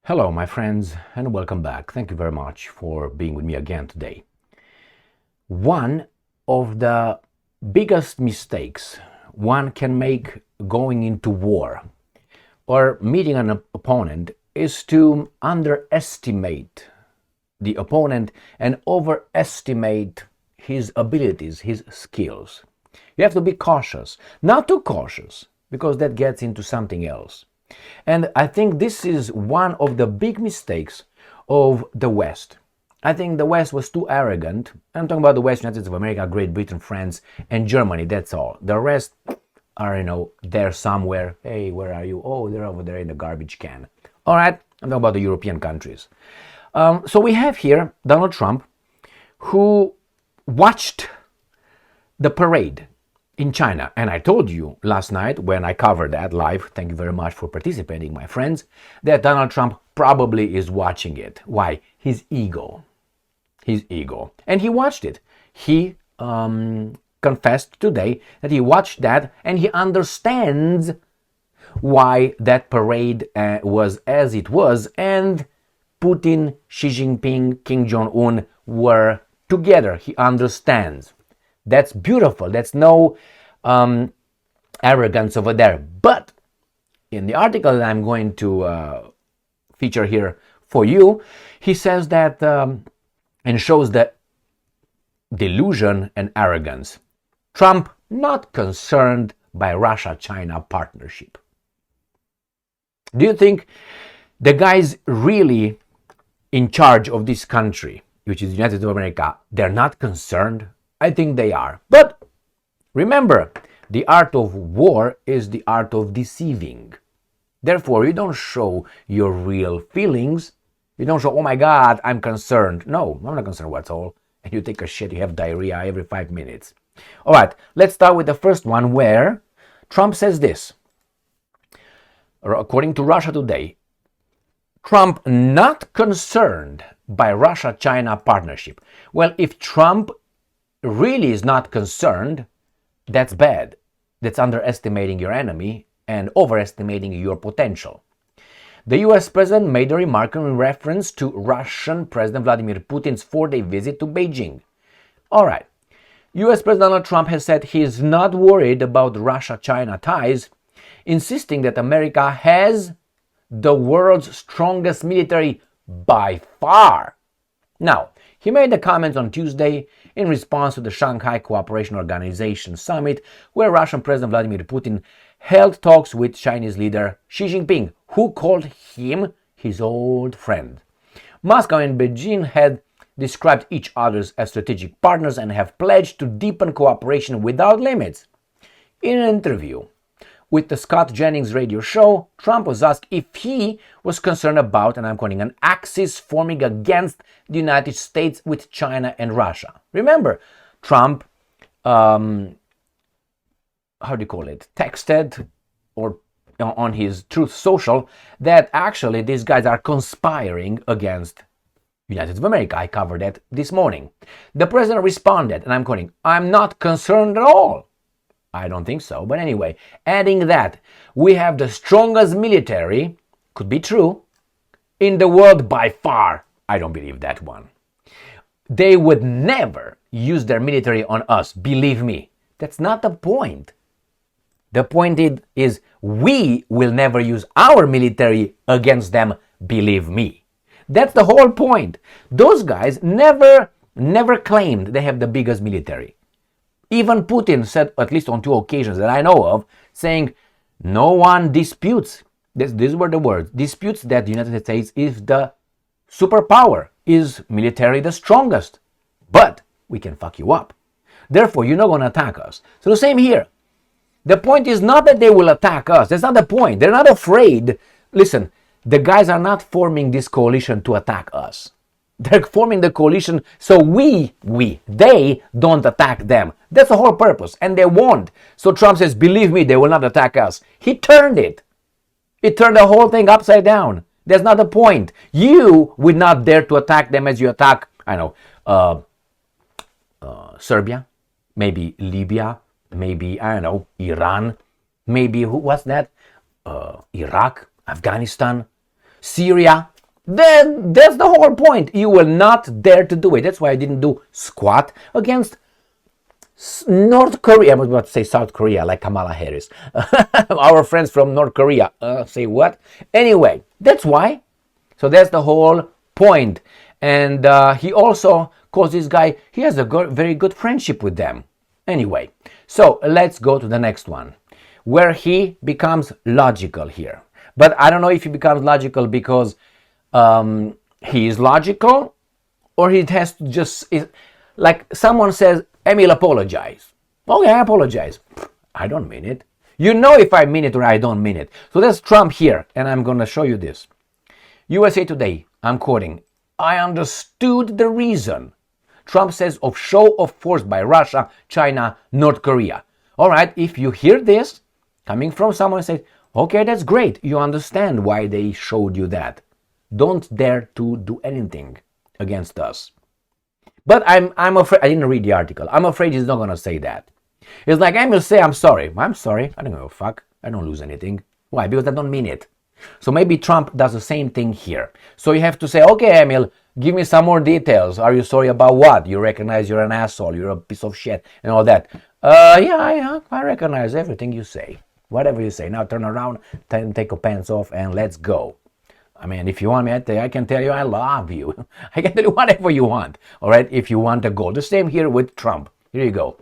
Hello, my friends, and welcome back. Thank you very much for being with me again today. One of the biggest mistakes one can make going into war or meeting an opponent is to underestimate the opponent and overestimate his abilities, his skills. You have to be cautious, not too cautious, because that gets into something else. And I think this is one of the big mistakes of the West. I think the West was too arrogant. I'm talking about the West, United States of America, Great Britain, France, and Germany, that's all. The rest are, there somewhere. Hey, where are you? Oh, they're over there in the garbage can. All right, I'm talking about the European countries. So we have here Donald Trump, who watched the parade in China. And I told you last night when I covered that live, thank you very much for participating, my friends, that Donald Trump probably is watching it. Why? His ego. His ego. And he watched it. He confessed today that he watched that and he understands why that parade was as it was, and Putin, Xi Jinping, Kim Jong-un were together. He understands. That's beautiful. That's no arrogance over there. But in the article that I'm going to feature here for you, he says that and shows the delusion and arrogance. Trump not concerned by Russia-China partnership. Do you think the guys really in charge of this country, which is the United States of America, they're not concerned? I think they are. But remember, the art of war is the art of deceiving. Therefore, you don't show your real feelings. You don't show, oh my God, I'm concerned. No, I'm not concerned, what's all. And you take a shit, you have diarrhea every 5 minutes. All right, let's start with the first one where Trump says this. According to Russia Today, Trump not concerned by Russia-China partnership. Well, if Trump really is not concerned, that's bad. That's underestimating your enemy and overestimating your potential. The US president made a remark in reference to Russian President Vladimir Putin's 4-day visit to Beijing. All right. US President Donald Trump has said he is not worried about Russia-China ties, insisting that America has the world's strongest military by far. Now, he made the comments on Tuesday in response to the Shanghai Cooperation Organization summit, where Russian President Vladimir Putin held talks with Chinese leader Xi Jinping, who called him his old friend. Moscow and Beijing had described each other as strategic partners and have pledged to deepen cooperation without limits. In an interview with the Scott Jennings radio show, Trump was asked if he was concerned about, and I'm quoting, an axis forming against the United States with China and Russia. Remember, Trump, texted or on his Truth Social that actually these guys are conspiring against the United States of America. I covered that this morning. The president responded, and I'm quoting, "I'm not concerned at all." I don't think so, but anyway, adding that we have the strongest military, could be true, in the world by far. I don't believe that one. They would never use their military on us, believe me. That's not the point. The point is we will never use our military against them, believe me. That's the whole point. Those guys never claimed they have the biggest military. Even Putin said, at least on 2 occasions that I know of, saying no one disputes, these were the words, disputes that the United States is the superpower, is militarily the strongest. But we can fuck you up. Therefore, you're not going to attack us. So the same here. The point is not that they will attack us. That's not the point. They're not afraid. Listen, the guys are not forming this coalition to attack us. They're forming the coalition so they don't attack them. That's the whole purpose, and they won't. So Trump says, believe me, they will not attack us. He turned it. He turned the whole thing upside down. That's not the point. You would not dare to attack them as you attack, Serbia, maybe Libya, maybe, Iran, maybe, what's that? Iraq, Afghanistan, Syria, That's the whole point. You will not dare to do it. That's why I didn't do squat against North Korea. I was about to say South Korea, like Kamala Harris. Our friends from North Korea. Say what? Anyway, that's why. So that's the whole point. And he also calls this guy, he has a very good friendship with them. Anyway, so let's go to the next one, where he becomes logical here. But I don't know if he becomes logical because he is logical, or he has to just, like someone says, Emil, apologize. Okay, I apologize. I don't mean it. You know if I mean it or I don't mean it. So that's Trump here, and I'm going to show you this. USA Today, I'm quoting, I understood the reason. Trump says of show of force by Russia, China, North Korea. All right, if you hear this coming from someone who says, okay, that's great. You understand why they showed you that. Don't dare to do anything against us. But I'm afraid, I didn't read the article. I'm afraid he's not going to say that. It's like, Emil, say I'm sorry. I'm sorry. I don't give a fuck. I don't lose anything. Why? Because I don't mean it. So maybe Trump does the same thing here. So you have to say, okay, Emil, give me some more details. Are you sorry about what? You recognize you're an asshole, you're a piece of shit, and all that. Yeah, I recognize everything you say. Whatever you say. Now turn around, take your pants off, and let's go. I mean, if you want me, I can tell you I love you. I can tell you whatever you want, all right, if you want to go. The same here with Trump. Here you go.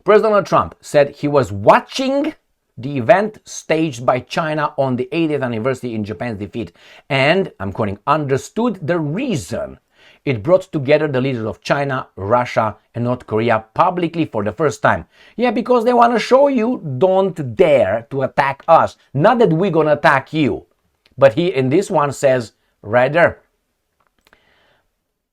President Trump said he was watching the event staged by China on the 80th anniversary in Japan's defeat, and, I'm quoting, understood the reason it brought together the leaders of China, Russia, and North Korea publicly for the first time. Yeah, because they want to show you, don't dare to attack us. Not that we're going to attack you. But he, in this one, says, right there,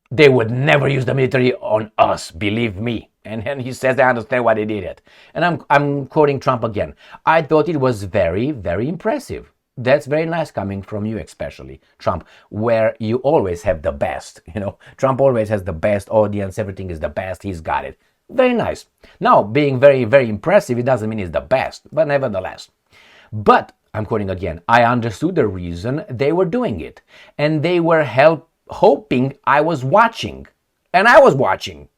they would never use the military on us, believe me. And then he says, I understand why they did it. And I'm quoting Trump again. I thought it was very, very impressive. That's very nice coming from you, especially, Trump, where you always have the best. You know, Trump always has the best audience. Everything is the best. He's got it. Very nice. Now, being very, very impressive, it doesn't mean he's the best, but nevertheless. But, I'm quoting again, I understood the reason they were doing it. And they were hoping I was watching. And I was watching.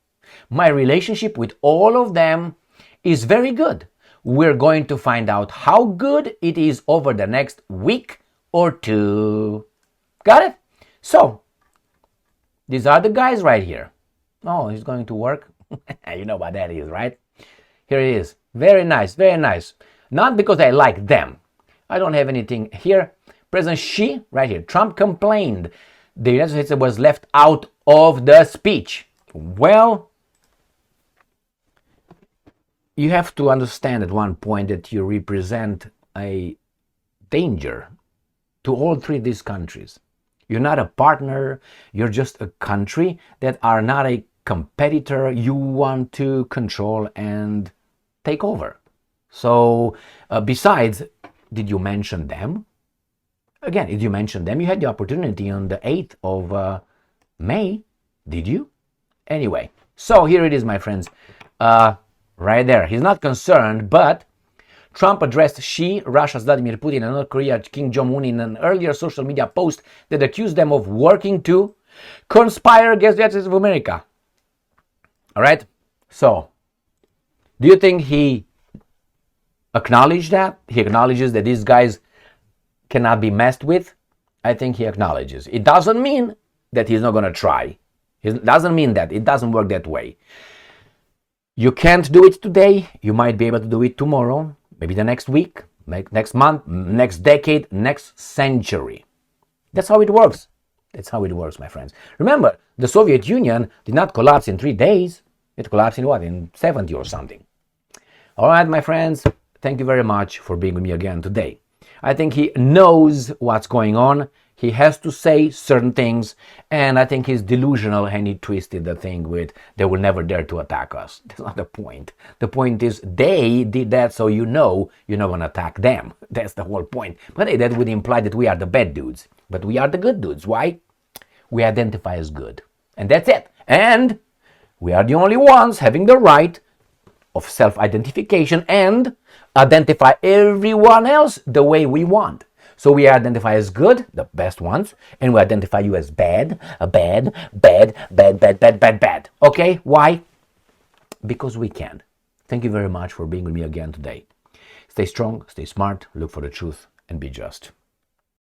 My relationship with all of them is very good. We're going to find out how good it is over the next week or two. Got it? So, these are the guys right here. Oh, he's going to work? You know what that is, right? Here it is. Very nice, very nice. Not because I like them. I don't have anything here. President Xi, right here. Trump complained the United States was left out of the speech. Well, you have to understand at one point that you represent a danger to all three of these countries. You're not a partner, you're just a country that are not a competitor you want to control and take over. So, besides, did you mention them? Again, did you mention them? You had the opportunity on the 8th of May, did you? Anyway, so here it is, my friends. Right there. He's not concerned, but Trump addressed Xi, Russia's Vladimir Putin, and North Korea Kim Jong-un in an earlier social media post that accused them of working to conspire against the United States of America. All right? So, do you think he acknowledged that? He acknowledges that these guys cannot be messed with? I think he acknowledges. It doesn't mean that he's not going to try. It doesn't mean that. It doesn't work that way. You can't do it today. You might be able to do it tomorrow, maybe the next week, next month, next decade, next century. That's how it works. That's how it works, my friends. Remember, the Soviet Union did not collapse in 3 days. It collapsed in what? In 70 or something. All right, my friends. Thank you very much for being with me again today. I think he knows what's going on. He has to say certain things, and I think he's delusional and he twisted the thing with they will never dare to attack us. That's not the point. The point is they did that so you know you're not going to attack them. That's the whole point. But hey, that would imply that we are the bad dudes. But we are the good dudes. Why? We identify as good. And that's it. And we are the only ones having the right of self-identification and identify everyone else the way we want. So we identify as good, the best ones, and we identify you as bad, bad, bad, bad, bad, bad, bad, bad. Okay? Why? Because we can. Thank you very much for being with me again today. Stay strong, stay smart, look for the truth, and be just.